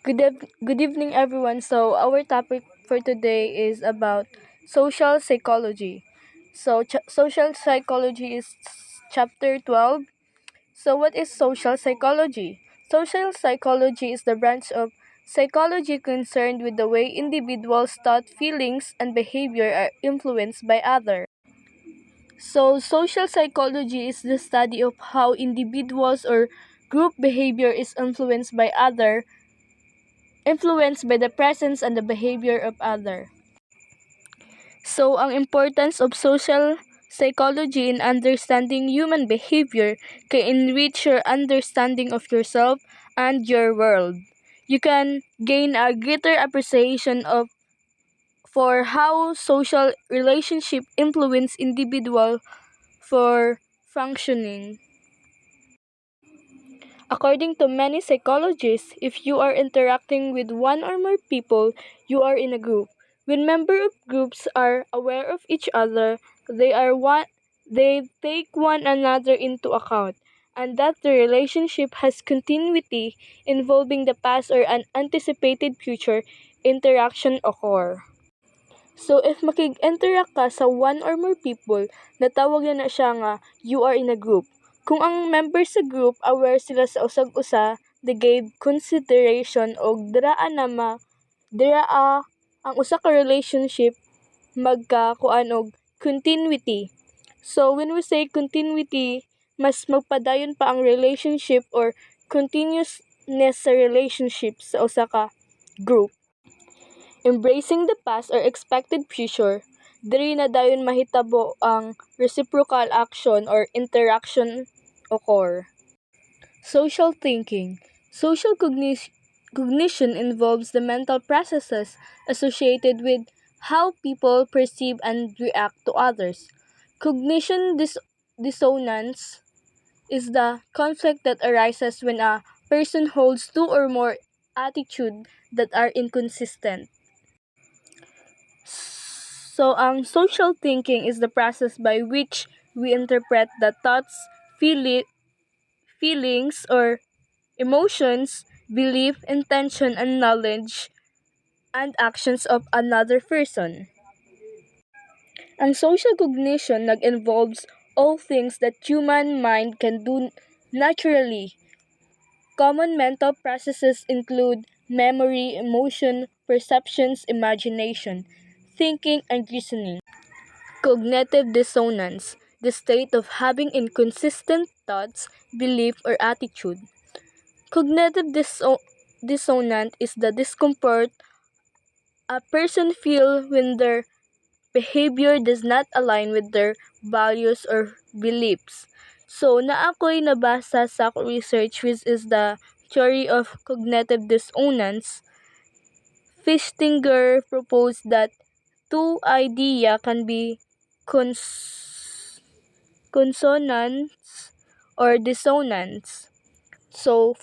Good evening, everyone. So, our topic for today is about social psychology. Social psychology is chapter 12. So, what is social psychology? Social psychology is the branch of psychology concerned with the way individuals' thought, feelings, and behavior are influenced by others. So, social psychology is the study of how individuals or group behavior is influenced by the presence and the behavior of other. So, ang importance of social psychology in understanding human behavior can enrich your understanding of yourself and your world. You can gain a greater appreciation of for how social relationship influence individual for functioning. According to many psychologists, if you are interacting with one or more people, you are in a group. When members of groups are aware of each other, they take one another into account, and that the relationship has continuity involving the past or an anticipated future interaction occur. So, if makig-interact ka sa one or more people, natawag na siya nga, you are in a group. Kung ang members sa group aware sila sa usag-usa, they gave consideration og diraa ang usa ka relationship magkakuan og continuity. So, when we say continuity, mas magpadayon pa ang relationship or continuousness sa relationship sa usa ka group. Embracing the past or expected future, diri na dayon mahitabo ang reciprocal action or interaction occur. Social thinking. Cognition involves the mental processes associated with how people perceive and react to others. Dissonance is the conflict that arises when a person holds two or more attitudes that are inconsistent. So, ang social thinking is the process by which we interpret the thoughts, feelings, or emotions, belief, intention, and knowledge and actions of another person. Ang social cognition nag-involves all things that human mind can do naturally. Common mental processes include memory, emotion, perceptions, imagination, thinking, and reasoning. Cognitive dissonance, the state of having inconsistent thoughts, belief, or attitude. Dissonant is the discomfort a person feel when their behavior does not align with their values or beliefs. So, ako'y nabasa sa research which is the theory of cognitive dissonance. Fichtinger proposed that two ideas can be consonance or dissonance. So,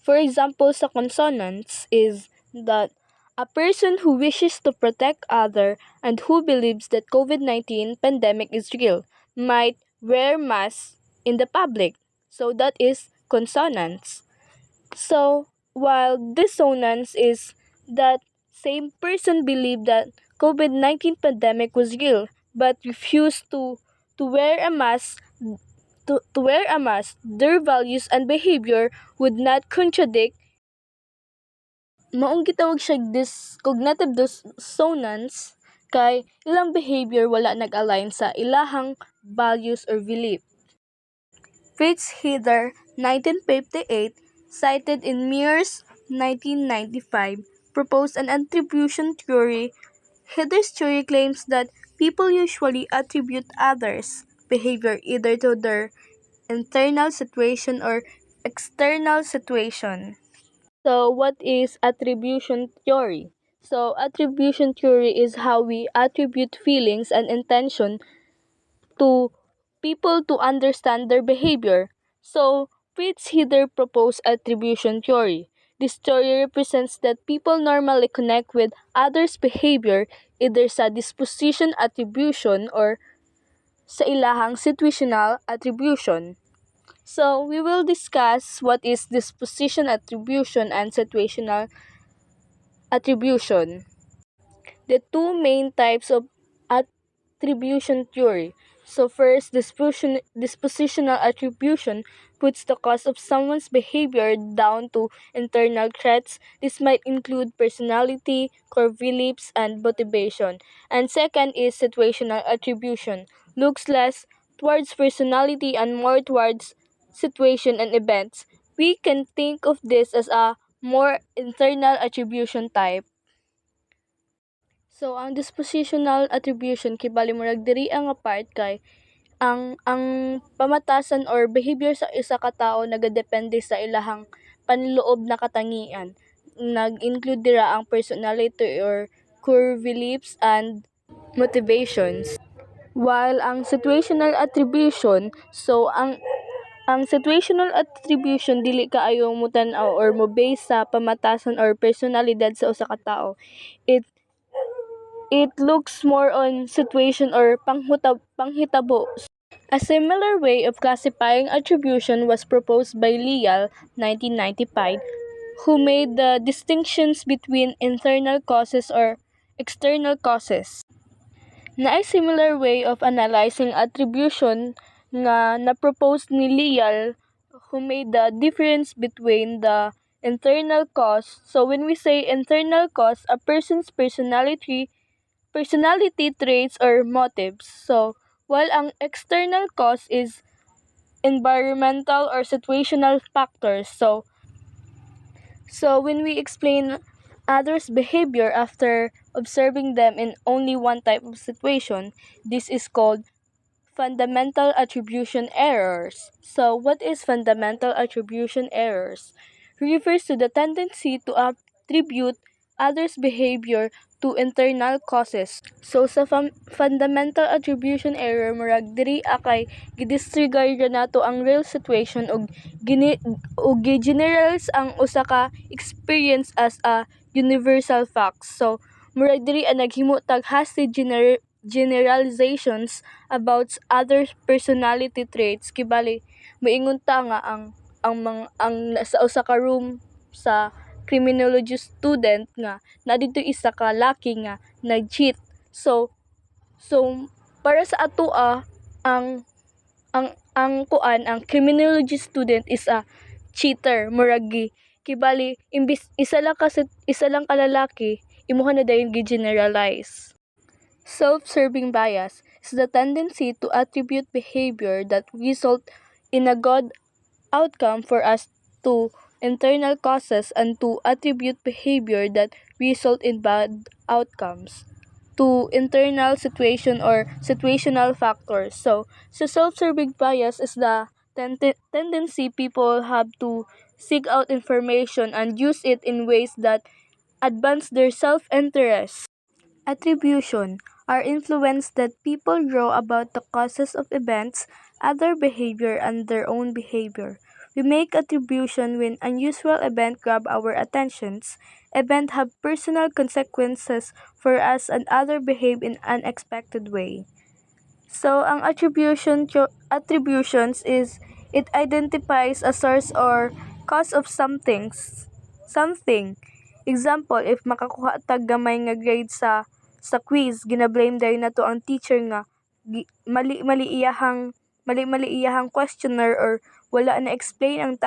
for example, sa consonance is that a person who wishes to protect other and who believes that COVID-19 pandemic is real might wear masks in the public. So that is consonance. So, while dissonance is that same person believed that COVID-19 pandemic was real but refused to wear a mask to wear a mask, their values and behavior would not contradict. Maong gitawag siya cognitive dissonance kay ilang behavior wala nag-align sa ilahang values or belief. Fritz Heider, 1958, cited in Mears, 1995, proposed an attribution theory. Heider's theory claims that people usually attribute others' behavior either to their internal situation or external situation. So, what is attribution theory? So, attribution theory is how we attribute feelings and intention to people to understand their behavior. So, Fritz Heider proposed attribution theory. This theory represents that people normally connect with others' behavior either sa disposition attribution or sa ilahang situational attribution. So, we will discuss what is disposition attribution and situational Attribution. The two main types of attribution theory. So first, dispositional attribution puts the cause of someone's behavior down to internal traits. This might include personality, core beliefs, and motivation. And second is situational attribution. Looks less towards personality and more towards situation and events. We can think of this as a more internal attribution type. So ang dispositional attribution kibali murag diri ang part kay ang pamatasan or behavior sa isa ka tawo nagadepende sa ilahang panloob na katangian. Nag-include dira ang personality or core beliefs and motivations. While ang situational attribution, so ang situational attribution dili kaayo mo tan-aw or mo base sa pamatasan or personalidad sa usa ka tawo. It looks more on situation or panghitabo. A similar way of classifying attribution was proposed by Leal, 1995, who made the distinctions between internal causes or external causes. Na a similar way of analyzing attribution nga na-propose ni Leal, who made the difference between the internal cause. So when we say internal cause, a person's personality traits or motives. So, while ang external cause is environmental or situational factors. So when we explain others' behavior after observing them in only one type of situation, this is called fundamental attribution errors. So, what is fundamental attribution errors? Refers to the tendency to attribute others' behavior to internal causes. So, sa fundamental attribution error, murag diri akay gidisregard na nato ang real situation ug gi-generalize ang usa ka experience as a universal fact. So, murag diri ang naghimo tag hasty generalizations about other personality traits kibali moingon ta nga ang sa usa ka room sa criminology student nga na dito isa ka laki nga nag-cheat. So para sa atoa ang criminology student is a cheater murag kibali imbis isa lang ka lalaki imuha na dayon gi-generalize. Self-serving bias is the tendency to attribute behavior that result in a good outcome for us to internal causes and to attribute behavior that result in bad outcomes to internal situation or situational factors. So self-serving bias is the tendency people have to seek out information and use it in ways that advance their self-interest. Attribution are influence that people draw about the causes of events, other behavior, and their own behavior. We make attribution when unusual event grab our attentions. Event have personal consequences for us and other behave in unexpected way. So ang attributions is it identifies a source or cause of something. Example, if makakuha tag gamay nga grade sa quiz, gina-blame dayon nato ang teacher nga mali iyahang questionnaire or wala na explain ang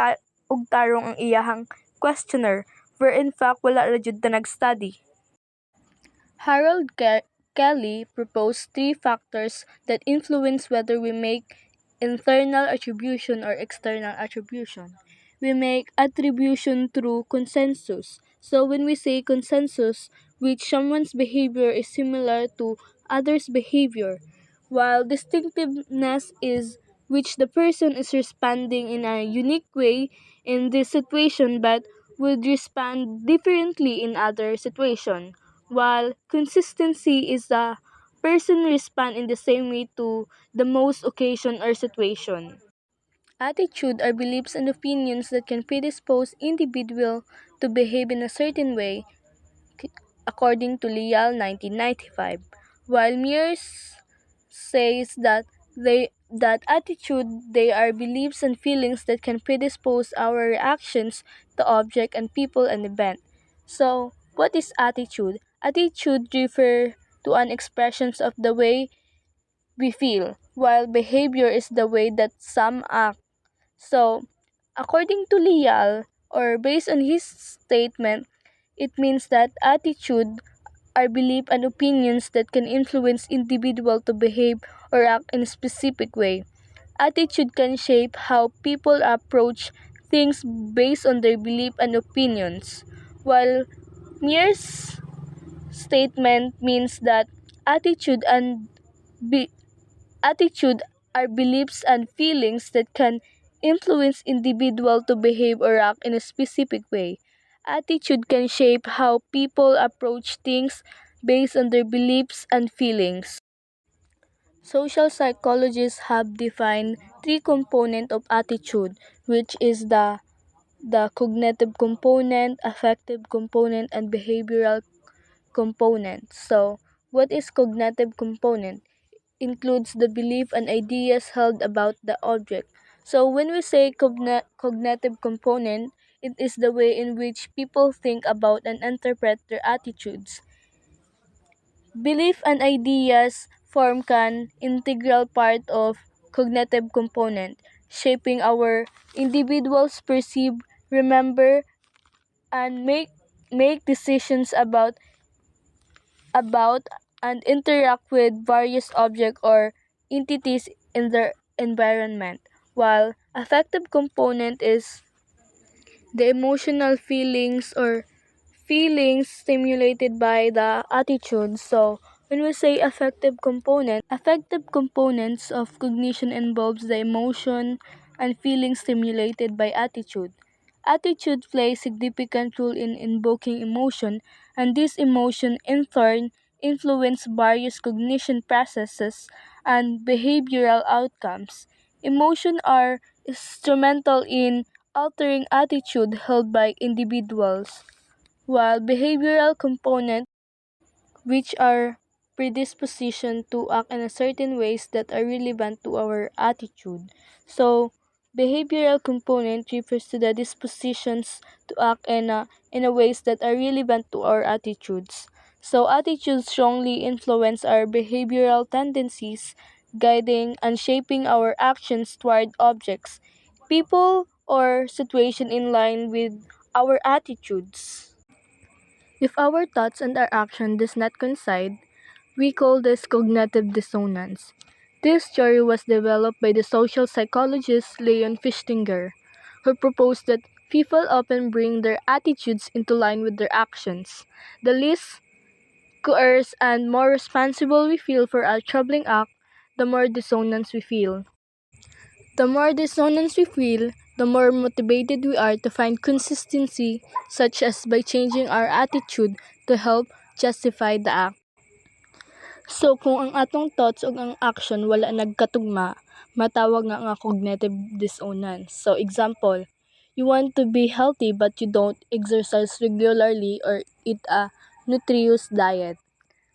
og tarong ang iyahang questionnaire where in fact wala ra jud ta nag-study. Harold Kelly proposed 3 factors that influence whether we make internal attribution or external attribution. We make attribution through consensus. So when we say consensus, which someone's behavior is similar to others' behavior, while distinctiveness is which the person is responding in a unique way in this situation but would respond differently in other situation, while consistency is the person respond in the same way to the most occasion or situation. Attitude are beliefs and opinions that can predispose individual to behave in a certain way, according to Leal 1995, while Mears says that attitude they are beliefs and feelings that can predispose our reactions to object and people and event. So What is attitude? Attitude refers to an expression of the way we feel, while behavior is the way that some act. So, according to Lial, or based on his statement, it means that attitude are beliefs and opinions that can influence individual to behave or act in a specific way. Attitude can shape how people approach things based on their belief and opinions, while mere statement means that attitude and be- attitude are beliefs and feelings that can influence individual to behave or act in a specific way. Attitude can shape how people approach things based on their beliefs and feelings. Social psychologists have defined three components of attitude, which is the cognitive component, affective component, and behavioral component. So, what is cognitive component? Includes the belief and ideas held about the object. So when we say cognitive component, it is the way in which people think about and interpret their attitudes. Belief and ideas form an integral part of cognitive component, shaping our individuals perceive, remember, and make decisions about and interact with various objects or entities in their environment, while affective component is the emotional feelings stimulated by the attitude. So when we say affective components of cognition involves the emotion and feelings stimulated by attitude. Attitude plays significant role in invoking emotion, and this emotion in turn influence various cognition processes and behavioral outcomes. Emotion are instrumental in altering attitude held by individuals, while behavioral components, which are predisposition to act in a certain ways that are relevant to our attitude. So, behavioral component refers to the dispositions to act in a ways that are relevant to our attitudes. So, attitudes strongly influence our behavioral tendencies, guiding and shaping our actions toward objects, people, or situation in line with our attitudes. If our thoughts and our action does not coincide, we call this cognitive dissonance. This theory was developed by the social psychologist Leon Festinger, who proposed that people often bring their attitudes into line with their actions. The less coerced and more responsible we feel for a troubling act, the more dissonance we feel. The more dissonance we feel, the more motivated we are to find consistency, such as by changing our attitude to help justify the act. So kung ang atong thoughts ug ang action wala nagkatugma, matawag nga cognitive dissonance. So example, you want to be healthy but you don't exercise regularly or eat a nutritious diet.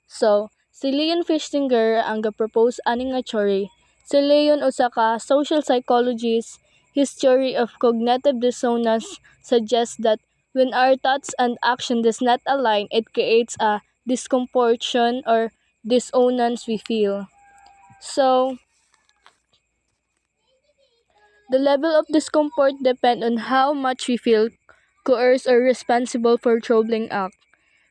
So, si Leon Festinger ang ga-propose ani nga theory. Si Leon usa ka social psychologist. His theory of cognitive dissonance suggests that when our thoughts and action does not align, it creates a discomportion or dissonance we feel. So, the level of discomfort depend on how much we feel coerced or responsible for troubling act.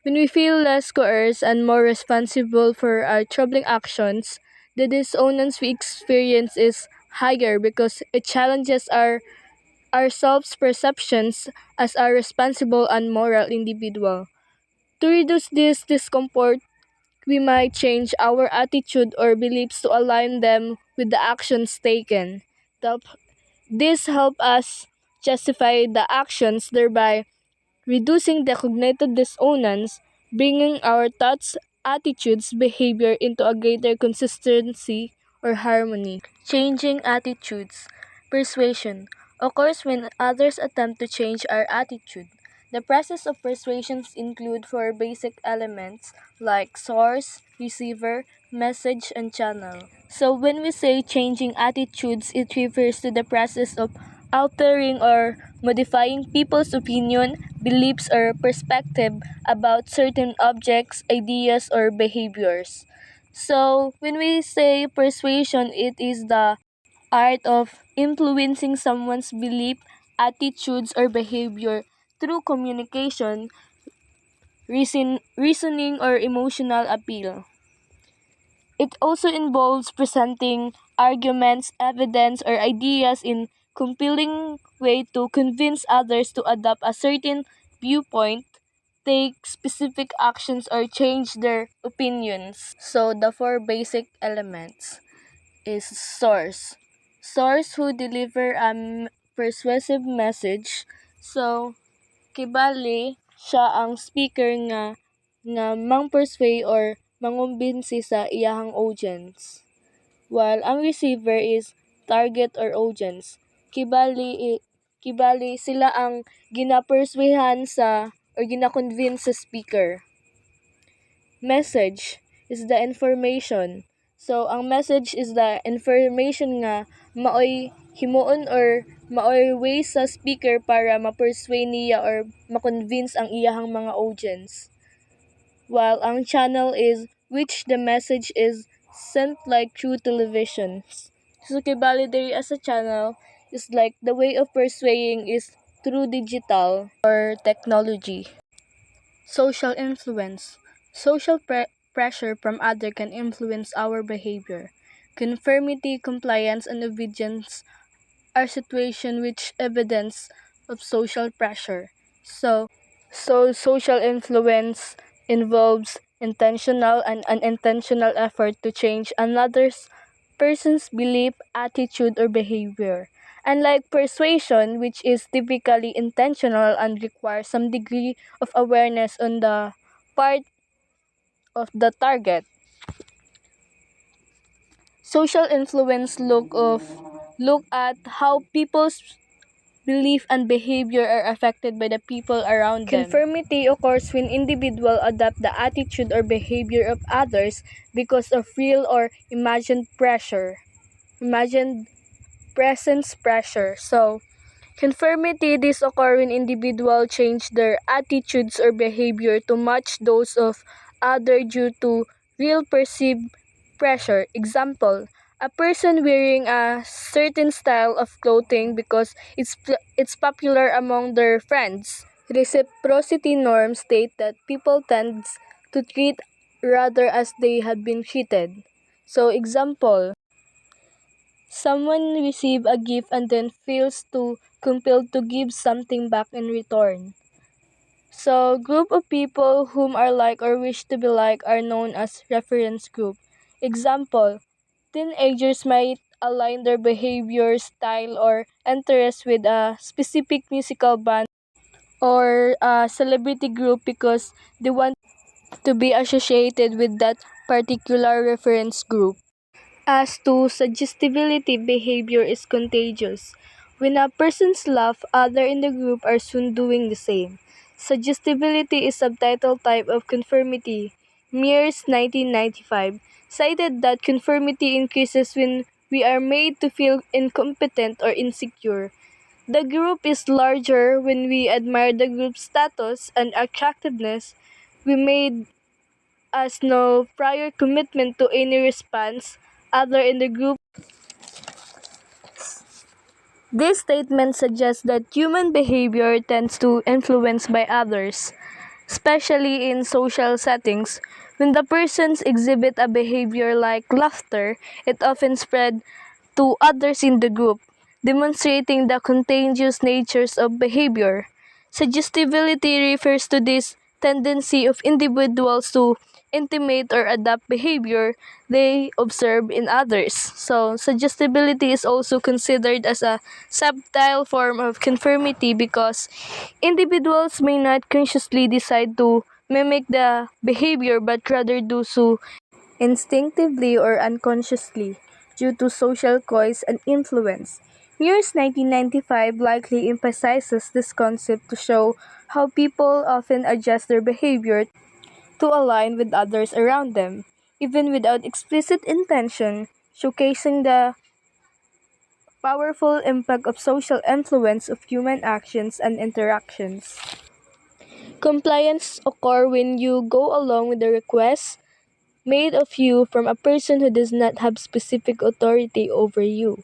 When we feel less coerced and more responsible for our troubling actions, the dissonance we experience is higher because it challenges our self-perceptions as a responsible and moral individual. To reduce this discomfort, we might change our attitude or beliefs to align them with the actions taken. This help us justify the actions, thereby reducing the cognitive dissonance, bringing our thoughts, attitudes, behavior into a greater consistency or harmony. Changing attitudes. Persuasion occurs when others attempt to change our attitude. The process of persuasions include four basic elements like source, receiver, message, and channel. So when we say changing attitudes, it refers to the process of altering or modifying people's opinion, beliefs, or perspective about certain objects, ideas, or behaviors. So, when we say persuasion, it is the art of influencing someone's belief, attitudes, or behavior through communication, reasoning, or emotional appeal. It also involves presenting arguments, evidence, or ideas in compelling way to convince others to adopt a certain viewpoint, take specific actions, or change their opinions. So the four basic elements is source. Source who deliver a persuasive message. So kibali siya ang speaker nga mang-persuade or mangumbinsi sa iyahang audience. While ang receiver is target or audience. Kibali sila ang ginaperswehan sa or gina-convince sa speaker. Message is the information. So ang message is the information nga maoy himuon or maoy way sa speaker para ma-persuade niya or ma-convince ang iyahang mga audience. While ang channel is which the message is sent like through television. So kibali diri as a channel is like the way of persuading is through digital or technology. Social influence. Social pressure from others can influence our behavior. Conformity, compliance, and obedience are situations which evidence of social pressure. So social influence involves intentional and unintentional effort to change another person's belief, attitude, or behavior. Unlike persuasion, which is typically intentional and requires some degree of awareness on the part of the target. Social influence look at how people's belief and behavior are affected by the people around them. Conformity occurs when individuals adopt the attitude or behavior of others because of real or imagined presence pressure. So, conformity this occur when individuals change their attitudes or behavior to match those of others due to real perceived pressure. Example, a person wearing a certain style of clothing because it's popular among their friends. Reciprocity norms state that people tend to treat rather as they have been treated. So example, someone receive a gift and then feels too compelled to give something back in return. So, group of people whom are like or wish to be like are known as reference group. Example, teenagers might align their behavior, style, or interest with a specific musical band or a celebrity group because they want to be associated with that particular reference group. As to suggestibility, behavior is contagious. When a person's laugh, others in the group are soon doing the same. Suggestibility is subtitle type of conformity. Mears 1995 cited that conformity increases when we are made to feel incompetent or insecure. The group is larger when we admire the group's status and attractiveness. We made as no prior commitment to any response other in the group. This statement suggests that human behavior tends to influence by others, especially in social settings. When the persons exhibit a behavior like laughter, it often spread to others in the group, demonstrating the contagious natures of behavior. Suggestibility refers to this tendency of individuals to intimate or adapt behavior they observe in others. So, suggestibility is also considered as a subtle form of conformity because individuals may not consciously decide to mimic the behavior but rather do so instinctively or unconsciously due to social cues and influence. Mears 1995 likely emphasizes this concept to show how people often adjust their behavior to align with others around them, even without explicit intention, showcasing the powerful impact of social influence of human actions and interactions. Compliance occurs when you go along with the request made of you from a person who does not have specific authority over you.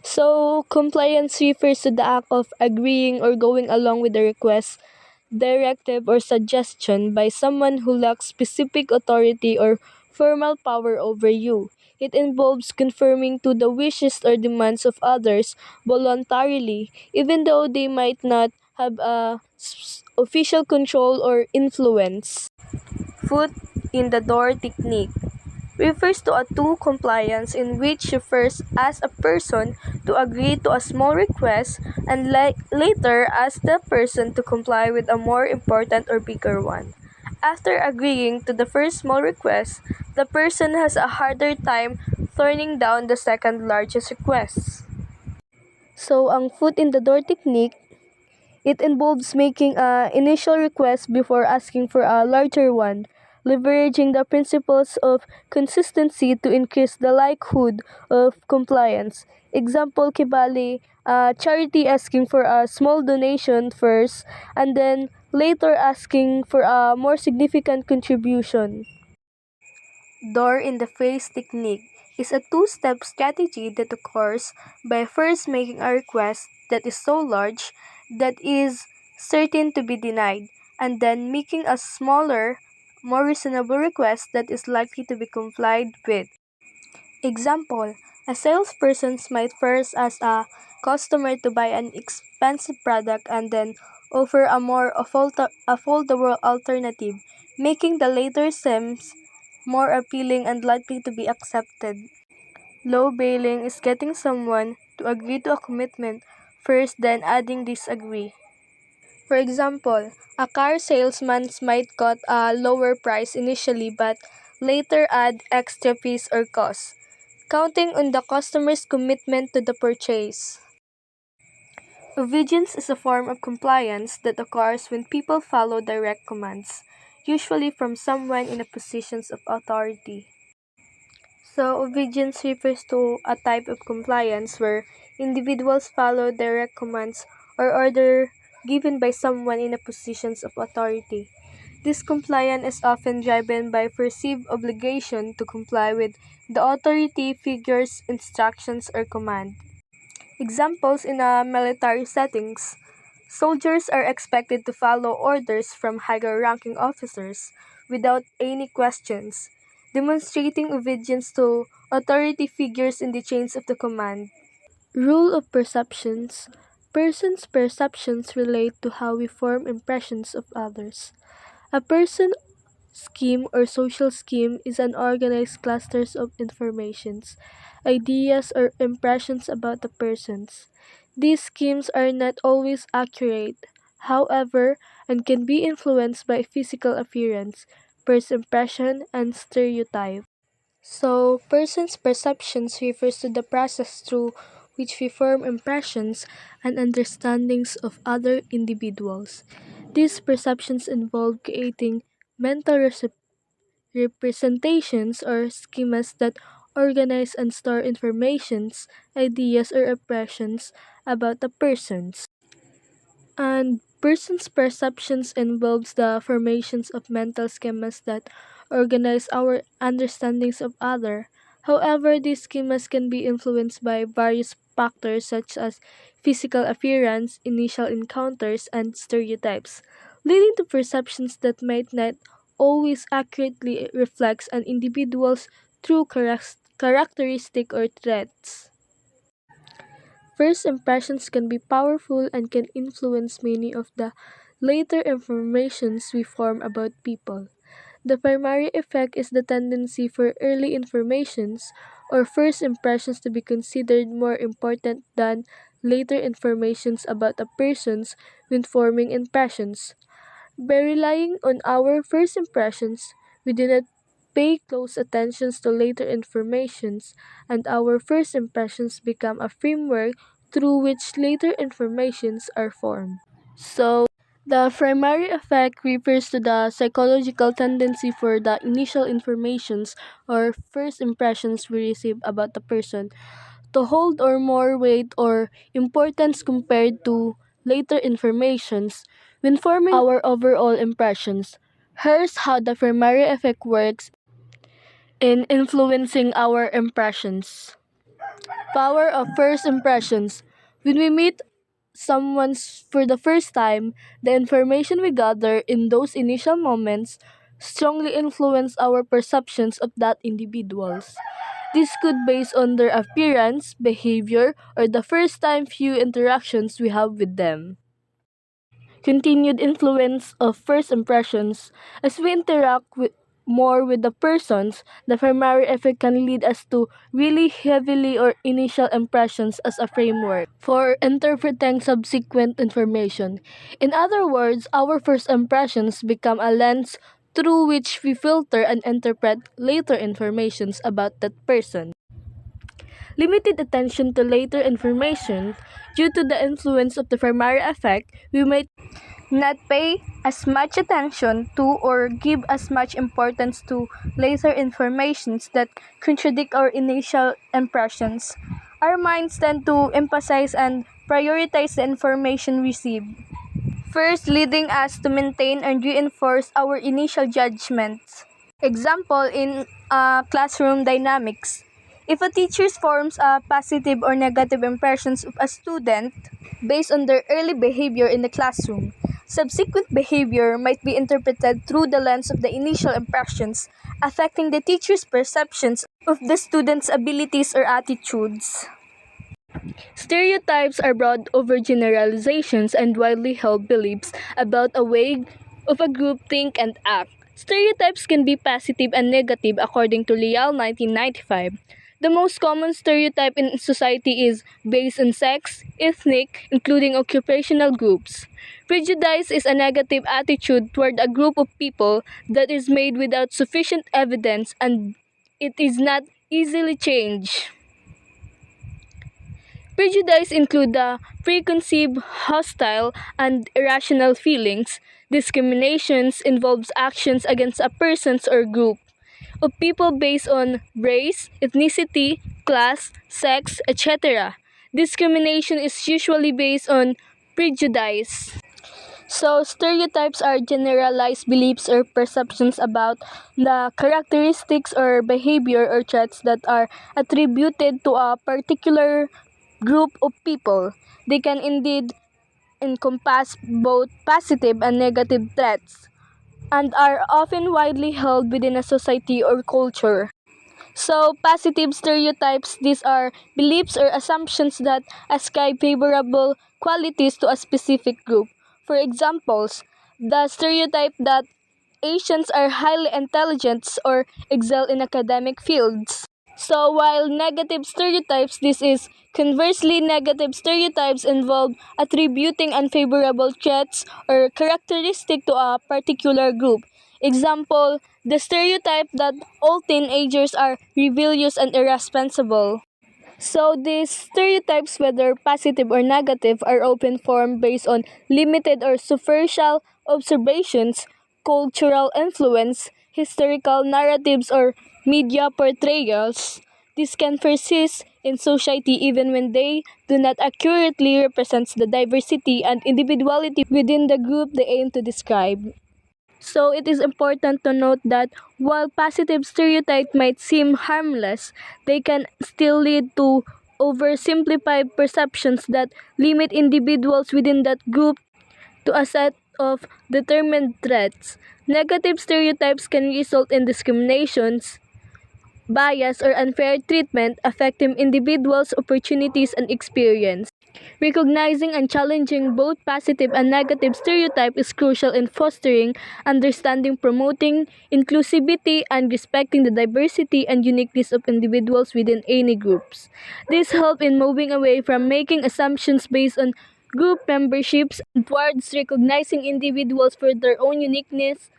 So, compliance refers to the act of agreeing or going along with the request, directive, or suggestion by someone who lacks specific authority or formal power over you. It involves conforming to the wishes or demands of others voluntarily, even though they might not have official control or influence. Foot in the door technique refers to a two compliance in which you first ask a person to agree to a small request and later ask the person to comply with a more important or bigger one. After agreeing to the first small request, the person has a harder time turning down the second largest request. So, ang foot in the door technique, it involves making an initial request before asking for a larger one, leveraging the principles of consistency to increase the likelihood of compliance. Example, Kibali, charity asking for a small donation first and then later asking for a more significant contribution. Door in the face technique is a two-step strategy that occurs by first making a request that is so large that is certain to be denied, and then making a smaller, more reasonable request that is likely to be complied with. Example, a salesperson might first ask a customer to buy an expensive product and then offer a more affordable alternative, making the latter seems more appealing and likely to be accepted. Low bailing is getting someone to agree to a commitment first then adding disagree. For example, a car salesman might quote a lower price initially but later add extra fees or costs, counting on the customer's commitment to the purchase. Obedience is a form of compliance that occurs when people follow direct commands, usually from someone in a position of authority. So, obedience refers to a type of compliance where individuals follow direct commands or order given by someone in a position of authority. This compliance is often driven by perceived obligation to comply with the authority figure's instructions or command. Examples in a military settings. Soldiers are expected to follow orders from higher ranking officers without any questions, demonstrating obedience to authority figures in the chains of the command. Rule of perceptions. Persons' perceptions relate to how we form impressions of others. A person scheme or social scheme is an organized clusters of informations, ideas, or impressions about the persons. These schemes are not always accurate, however, and can be influenced by physical appearance, first impression, and stereotype. So, person's perceptions refers to the process through which we form impressions and understandings of other individuals. These perceptions involve creating mental representations or schemas that organize and store informations, ideas, or impressions about the persons. And person's perceptions involves the formations of mental schemas that organize our understandings of other. However, these schemas can be influenced by various factors such as physical appearance, initial encounters, and stereotypes, leading to perceptions that might not always accurately reflect an individual's true characteristic or traits. First impressions can be powerful and can influence many of the later informations we form about people. The primary effect is the tendency for early informations or first impressions to be considered more important than later informations about a persons when forming impressions. By relying on our first impressions, we do not pay close attention to later informations, and our first impressions become a framework through which later informations are formed. So, the primary effect refers to the psychological tendency for the initial informations or first impressions we receive about the person to hold or more weight or importance compared to later informations when forming our overall impressions. Here's how the primary effect works in influencing our impressions. Power of first impressions. When we meet someone for the first time, the information we gather in those initial moments strongly influence our perceptions of that individuals. This could based on their appearance, behavior, or the first time few interactions we have with them. Continued influence of first impressions. As we interact more with the persons, the primary effect can lead us to really heavily or initial impressions as a framework for interpreting subsequent information. In other words, our first impressions become a lens through which we filter and interpret later informations about that person. Limited attention to later information due to the influence of the primary effect, we might not pay as much attention to or give as much importance to later informations that contradict our initial impressions. Our minds tend to emphasize and prioritize the information received, first leading us to maintain and reinforce our initial judgments. Example in classroom dynamics. If a teacher forms a positive or negative impressions of a student based on their early behavior in the classroom, subsequent behavior might be interpreted through the lens of the initial impressions, affecting the teacher's perceptions of the student's abilities or attitudes. Stereotypes are broad overgeneralizations and widely held beliefs about a way of a group think and act. Stereotypes can be positive and negative according to Leal 1995. The most common stereotype in society is based on sex, ethnic, including occupational groups. Prejudice is a negative attitude toward a group of people that is made without sufficient evidence and it is not easily changed. Prejudice include the preconceived, hostile, and irrational feelings. Discriminations involves actions against a person or group of people based on race, ethnicity, class, sex, etc. Discrimination is usually based on prejudice. So, stereotypes are generalized beliefs or perceptions about the characteristics or behavior or traits that are attributed to a particular group of people. They can indeed encompass both positive and negative traits and are often widely held within a society or culture. So, positive stereotypes, these are beliefs or assumptions that ascribe favorable qualities to a specific group. For examples, the stereotype that Asians are highly intelligent or excel in academic fields. So while negative stereotypes, this is conversely negative stereotypes involve attributing unfavorable traits or characteristic to a particular group. Example, the stereotype that all teenagers are rebellious and irresponsible. So these stereotypes, whether positive or negative, are often formed based on limited or superficial observations, cultural influence, historical narratives, or media portrayals. This can persist in society even when they do not accurately represent the diversity and individuality within the group they aim to describe. So it is important to note that while positive stereotypes might seem harmless, they can still lead to oversimplified perceptions that limit individuals within that group to a set of determined threats. Negative stereotypes can result in discriminations, bias, or unfair treatment affecting individuals' opportunities and experience. Recognizing and challenging both positive and negative stereotype is crucial in fostering understanding, promoting inclusivity, and respecting the diversity and uniqueness of individuals within any groups. This helps in moving away from making assumptions based on group memberships and towards recognizing individuals for their own uniqueness,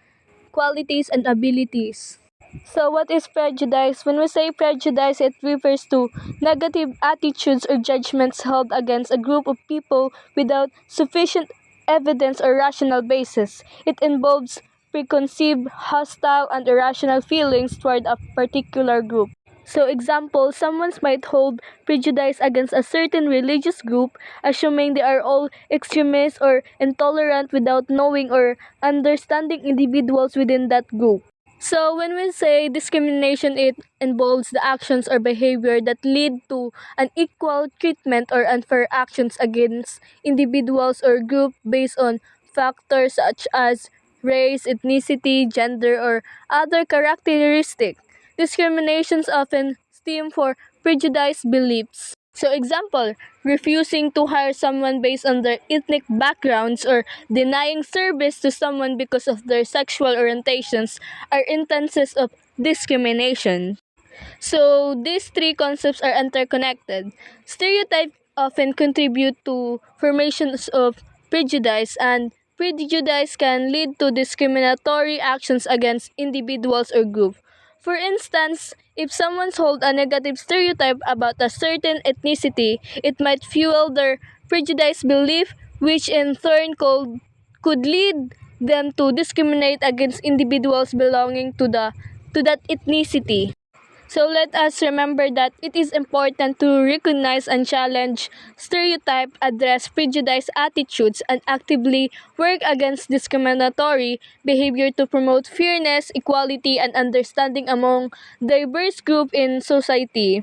qualities, and abilities. So, what is prejudice? When we say prejudice, it refers to negative attitudes or judgments held against a group of people without sufficient evidence or rational basis. It involves preconceived, hostile, and irrational feelings toward a particular group. So example, someone might hold prejudice against a certain religious group, assuming they are all extremists or intolerant without knowing or understanding individuals within that group. So when we say discrimination, it involves the actions or behavior that lead to unequal treatment or unfair actions against individuals or group based on factors such as race, ethnicity, gender, or other characteristics. Discriminations often stem for prejudiced beliefs. So example, refusing to hire someone based on their ethnic backgrounds or denying service to someone because of their sexual orientations are instances of discrimination. So these three concepts are interconnected. Stereotypes often contribute to formations of prejudice, and prejudice can lead to discriminatory actions against individuals or groups. For instance, if someone holds a negative stereotype about a certain ethnicity, it might fuel their prejudiced belief, which in turn could lead them to discriminate against individuals belonging to that ethnicity. So let us remember that it is important to recognize and challenge stereotype, address prejudiced attitudes, and actively work against discriminatory behavior to promote fairness, equality, and understanding among diverse groups in society.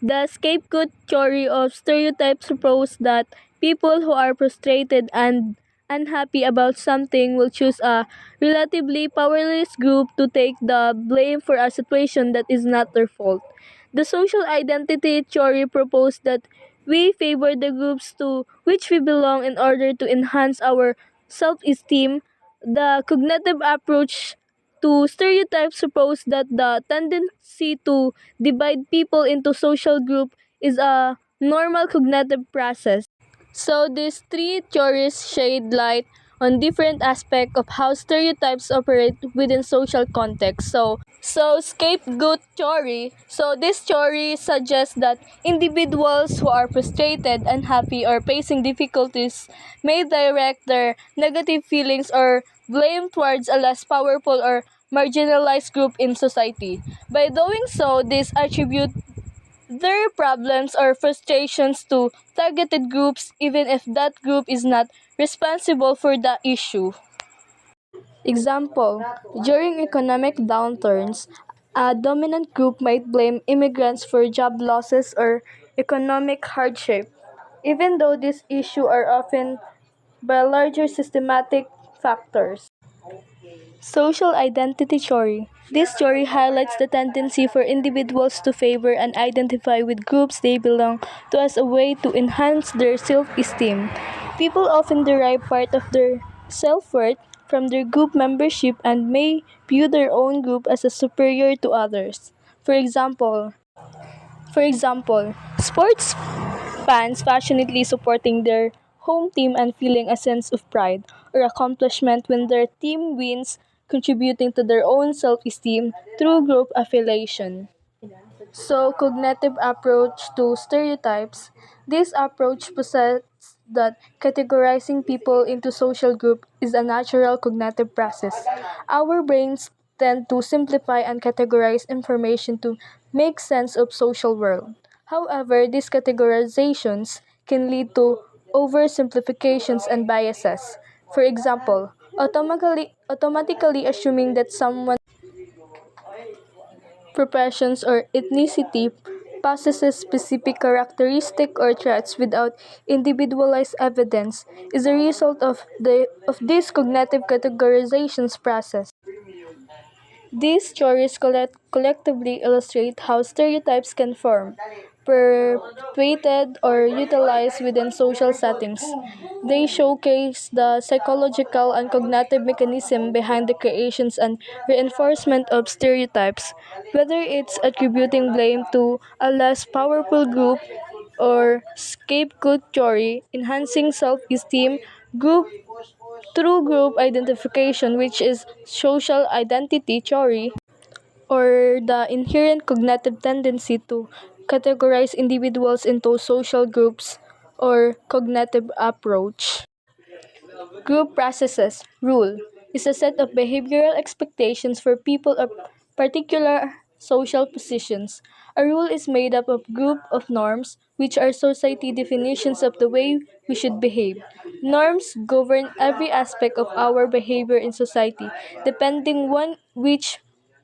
The scapegoat theory of stereotypes supposes that people who are frustrated and unhappy about something will choose a relatively powerless group to take the blame for a situation that is not their fault. The social identity theory proposed that we favor the groups to which we belong in order to enhance our self-esteem. The cognitive approach to stereotypes suppose that the tendency to divide people into social groups is a normal cognitive process. So these three theories shed light on different aspects of how stereotypes operate within social context. So scapegoat theory. So this theory suggests that individuals who are frustrated, unhappy, or facing difficulties may direct their negative feelings or blame towards a less powerful or marginalized group in society. By doing so, this attribute their problems or frustrations to targeted groups even if that group is not responsible for the issue. Example, during economic downturns, a dominant group might blame immigrants for job losses or economic hardship, even though these issues are often by larger systematic factors. Social identity theory. This theory highlights the tendency for individuals to favor and identify with groups they belong to as a way to enhance their self-esteem. People often derive part of their self-worth from their group membership and may view their own group as a superior to others. For example, sports fans passionately supporting their home team and feeling a sense of pride or accomplishment when their team wins, contributing to their own self esteem through group affiliation. So, cognitive approach to stereotypes. This approach posits that categorizing people into social groups is a natural cognitive process. Our brains tend to simplify and categorize information to make sense of social world. However, these categorizations can lead to oversimplifications and biases. For example, automatically assuming that someone professions or ethnicity possesses specific characteristic or traits without individualized evidence is a result of this cognitive categorizations process. These stories collectively illustrate how stereotypes can form, perpetuated, or utilized within social settings. They showcase the psychological and cognitive mechanism behind the creations and reinforcement of stereotypes, whether it's attributing blame to a less powerful group or scapegoat theory, enhancing self-esteem, group through group identification, which is social identity theory, or the inherent cognitive tendency to categorize individuals into social groups, or cognitive approach. Group processes rule is a set of behavioral expectations for people of particular social positions. A rule is made up of group of norms, which are society definitions of the way we should behave. Norms govern every aspect of our behavior in society, depending on which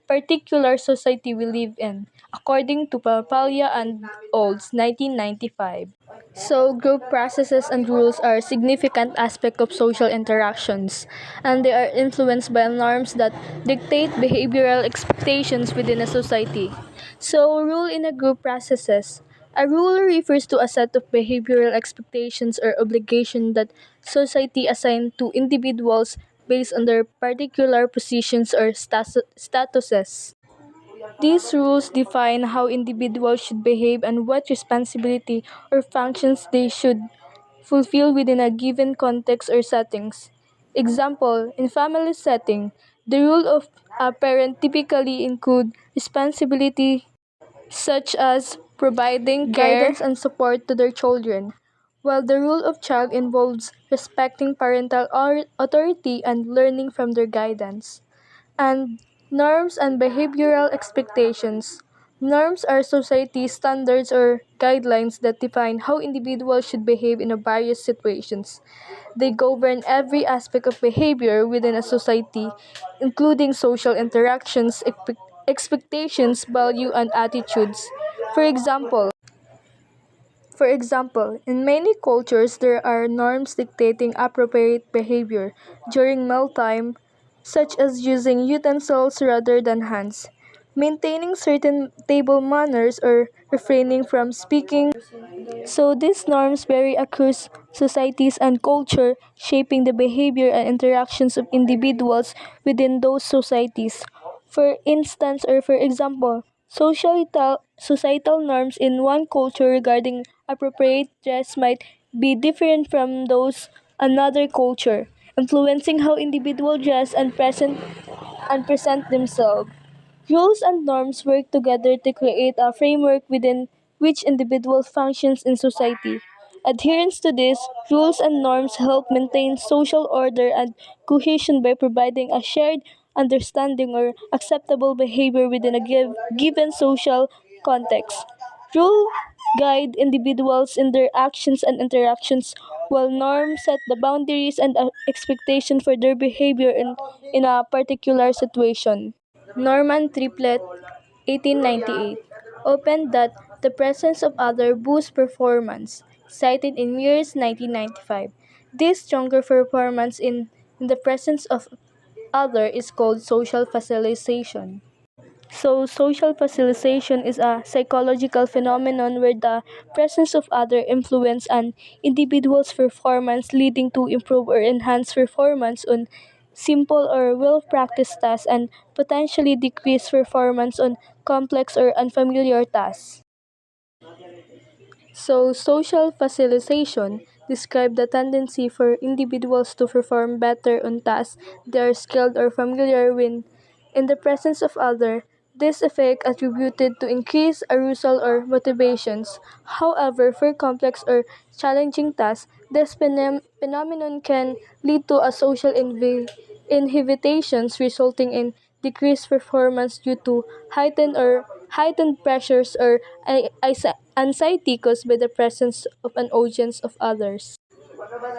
particular society we live in, according to Papalia and Olds, 1995. So, group processes and rules are significant aspect of social interactions, and they are influenced by norms that dictate behavioral expectations within a society. So, rule in a group processes. A rule refers to a set of behavioral expectations or obligations that society assign to individuals based on their particular positions or statuses. These rules define how individuals should behave and what responsibility or functions they should fulfill within a given context or settings. Example, in family setting, the role of a parent typically include responsibility such as providing guidance and support to their children, while the role of child involves respecting parental authority and learning from their guidance. And norms and behavioral expectations. Norms are society standards or guidelines that define how individuals should behave in a various situations. They govern every aspect of behavior within a society, including social interactions, expectations, value, and attitudes. For example, for example, in many cultures, there are norms dictating appropriate behavior during mealtime, such as using utensils rather than hands, maintaining certain table manners, or refraining from speaking. So these norms vary across societies and culture, shaping the behavior and interactions of individuals within those societies. For instance, or for example, societal norms in one culture regarding appropriate dress might be different from those another culture, influencing how individuals dress and present themselves. Rules and norms work together to create a framework within which individual functions in society. Adherence to these rules and norms help maintain social order and cohesion by providing a shared understanding or acceptable behavior within a given social context. Rules guide individuals in their actions and interactions, while norms set the boundaries and expectation for their behavior in a particular situation. Norman Triplett, 1898, opened that the presence of other boosts performance, cited in Muir's 1995. This stronger performance in the presence of other is called social facilitation. So, social facilitation is a psychological phenomenon where the presence of other influence an individual's performance, leading to improve or enhance performance on simple or well-practiced tasks and potentially decrease performance on complex or unfamiliar tasks. So, social facilitation describe the tendency for individuals to perform better on tasks they are skilled or familiar with in the presence of others. This effect attributed to increased arousal or motivations. However, for complex or challenging tasks, this phenomenon can lead to a social inhibitations resulting in decreased performance due to heightened pressures or anxiety caused by the presence of an audience of others.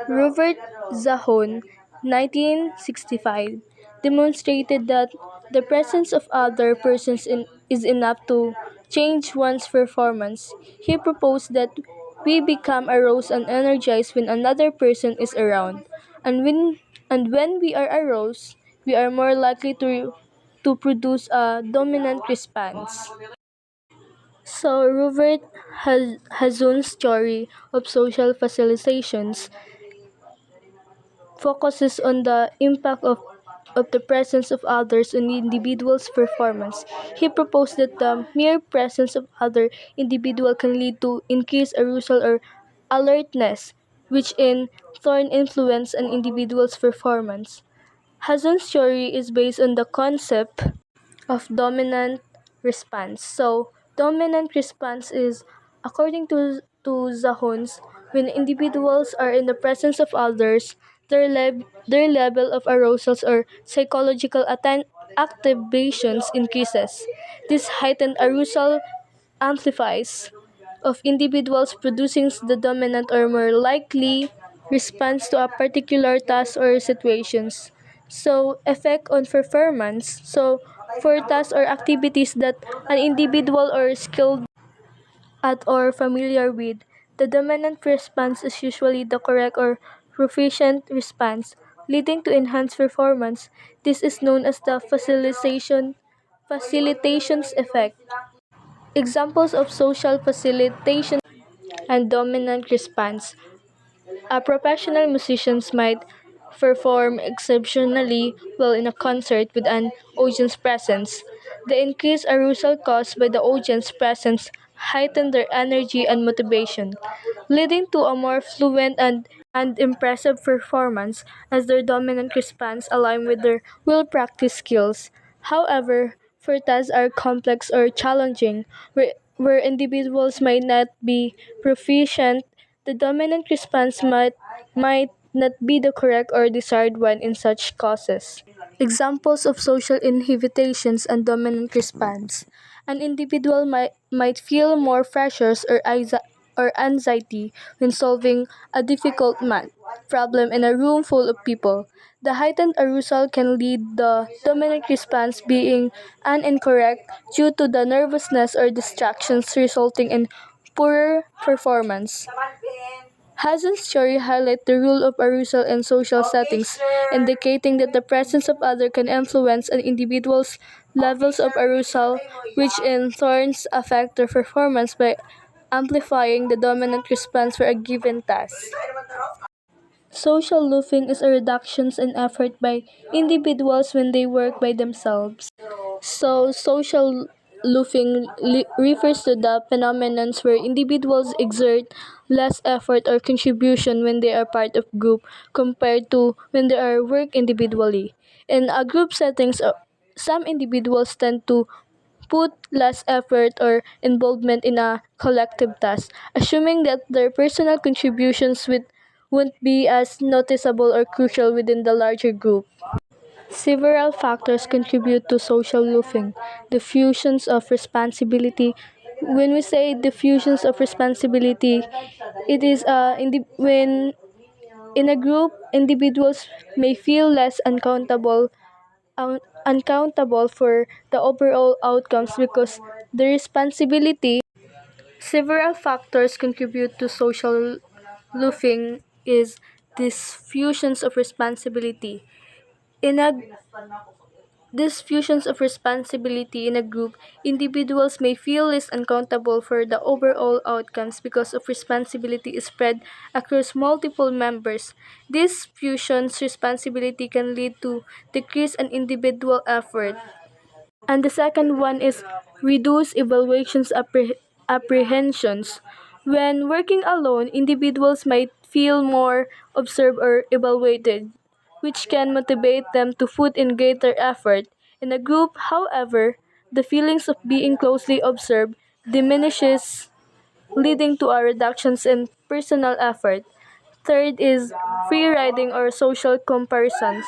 Robert Zahon, 1965, demonstrated that the presence of other persons is enough to change one's performance. He proposed that we become aroused and energized when another person is around, and when we are aroused, we are more likely to produce a dominant response. So Robert Hazun's theory of social facilitations focuses on the impact of the presence of others on the individual's performance. He proposed that the mere presence of other individual can lead to increased arousal or alertness, which in turn influence an individual's performance. Hazun's theory is based on the concept of dominant response. So, dominant response is, according to Zahons, when individuals are in the presence of others, their level of arousals or psychological activations increases. This heightened arousal amplifies of individuals producing the dominant or more likely response to a particular task or situations. So, effect on performance. So, for tasks or activities that an individual or skilled at or familiar with, the dominant response is usually the correct or proficient response, leading to enhanced performance. This is known as the facilitation's effect. Examples of social facilitation and dominant response. A professional musicians might perform exceptionally well in a concert with an audience presence. The increased arousal caused by the audience presence heighten their energy and motivation, leading to a more fluent and impressive performance as their dominant response align with their well practiced skills. However, for tasks are complex or challenging, where individuals might not be proficient, the dominant response might not be the correct or desired one in such causes. Examples of social inhibitations and dominant response. An individual might feel more pressures or anxiety when solving a difficult math problem in a room full of people. The heightened arousal can lead the dominant response being incorrect due to the nervousness or distractions resulting in poorer performance. Hazen's theory highlights the role of arousal in social settings, indicating that the presence of others can influence an individual's levels of arousal, which in turn affect their performance by amplifying the dominant response for a given task. Social loafing is a reduction in effort by individuals when they work by themselves. So, social loafing refers to the phenomenon where individuals exert less effort or contribution when they are part of group compared to when they are work individually. In a group settings, some individuals tend to put less effort or involvement in a collective task, assuming that their personal contributions won't be as noticeable or crucial within the larger group. Several factors contribute to social loafing. Diffusions of responsibility. When we say diffusions of responsibility, it is when in a group, individuals may feel less uncountable for the overall outcomes because the responsibility. Several factors contribute to social loafing is these fusions of responsibility. In a These fusions of responsibility in a group, individuals may feel less accountable for the overall outcomes because of responsibility is spread across multiple members. This fusion's responsibility can lead to decrease in individual effort. And the second one is reduce evaluations apprehensions. When working alone, individuals might feel more observed or evaluated, which can motivate them to put in greater effort. In a group, however, the feelings of being closely observed diminishes, leading to a reduction in personal effort. Third is free riding or social comparisons.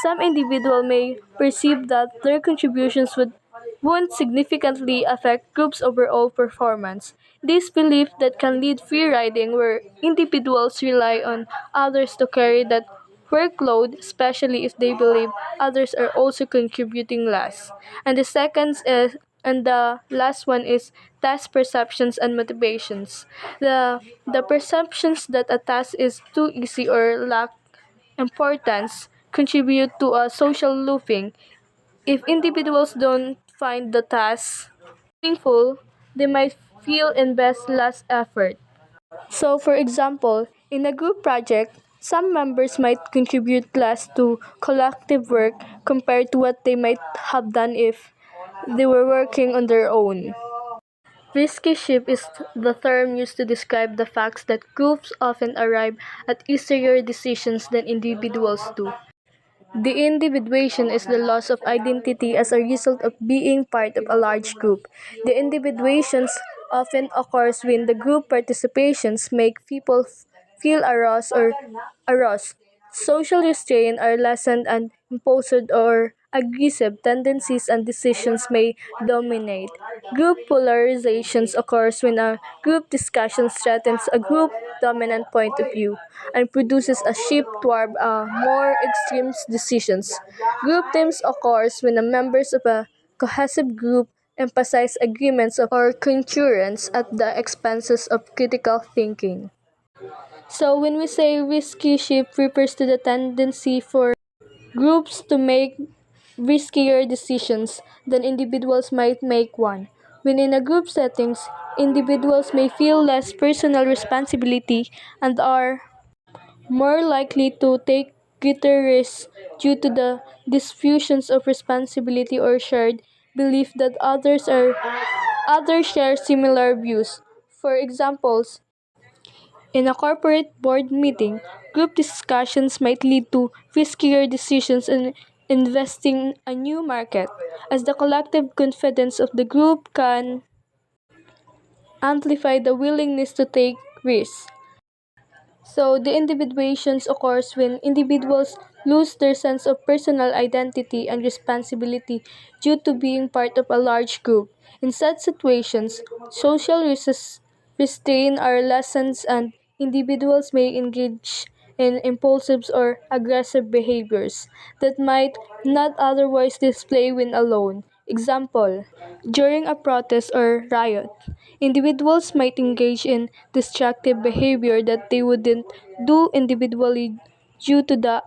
Some individuals may perceive that their contributions won't significantly affect groups' overall performance. This belief that can lead free riding where individuals rely on others to carry that workload, especially if they believe others are also contributing less. And the last one is task perceptions and motivations. The perceptions that a task is too easy or lack importance contribute to a social looping. If individuals don't find the task meaningful, they might feel invest less effort. So, for example, in a group project, some members might contribute less to collective work compared to what they might have done if they were working on their own. Risky ship is the term used to describe the facts that groups often arrive at easier decisions than individuals do. The individuation is the loss of identity as a result of being part of a large group. The individuations often occurs when the group participations make people feel aroused. Social restraint are lessened and imposed or aggressive tendencies and decisions may dominate. Group polarizations occurs when a group discussion threatens a group dominant point of view and produces a shift toward more extreme decisions. Group teams occurs when the members of a cohesive group emphasize agreements or concurrence at the expenses of critical thinking. So when we say risky shift refers to the tendency for groups to make riskier decisions than individuals might make one. When in a group settings, individuals may feel less personal responsibility and are more likely to take greater risks due to the diffusions of responsibility or shared belief that others share similar views. For examples, in a corporate board meeting, group discussions might lead to riskier decisions in investing a new market, as the collective confidence of the group can amplify the willingness to take risks. So, the individuations occurs when individuals lose their sense of personal identity and responsibility due to being part of a large group. In such situations, social restraint are lessened and individuals may engage in impulsive or aggressive behaviors that might not otherwise display when alone. Example, during a protest or riot, individuals might engage in destructive behavior that they wouldn't do individually due to the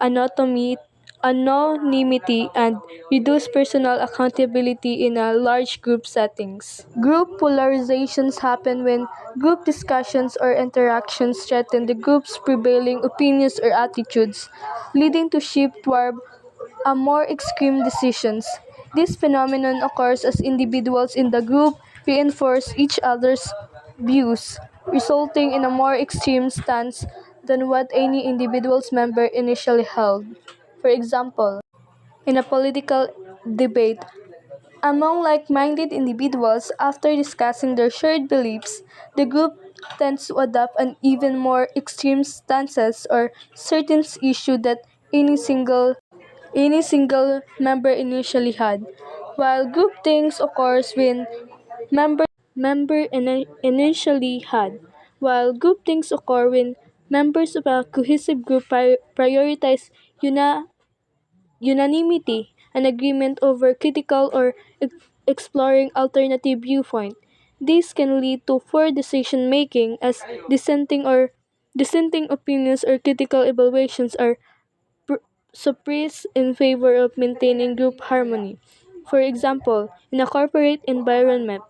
anonymity and reduced personal accountability in a large group settings. Group polarizations happen when group discussions or interactions threaten the group's prevailing opinions or attitudes, leading to shift toward a more extreme decisions. This phenomenon occurs as individuals in the group reinforce each other's views, resulting in a more extreme stance than what any individual's member initially held. For example, in a political debate, among like-minded individuals, after discussing their shared beliefs, the group tends to adopt an even more extreme stances or certain issue that any single any single member initially had, while groupthink occurs when initially had, while groupthink occur when members of a cohesive group prioritize unanimity and agreement over critical or exploring alternative viewpoint. This can lead to poor decision making as dissenting opinions or critical evaluations are suppressed in favor of maintaining group harmony. For example, in a corporate environment,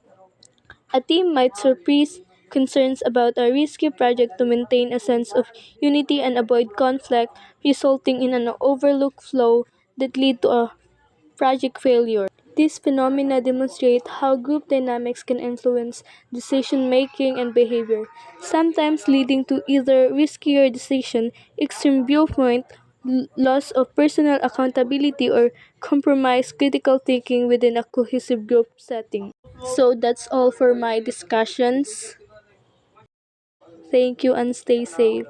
a team might suppress concerns about a risky project to maintain a sense of unity and avoid conflict, resulting in an overlooked flow that lead to a project failure. These phenomena demonstrate how group dynamics can influence decision making and behavior, sometimes leading to either riskier decision, extreme viewpoint, loss of personal accountability, or compromised critical thinking within a cohesive group setting. So that's all for my discussions. Thank you and stay safe.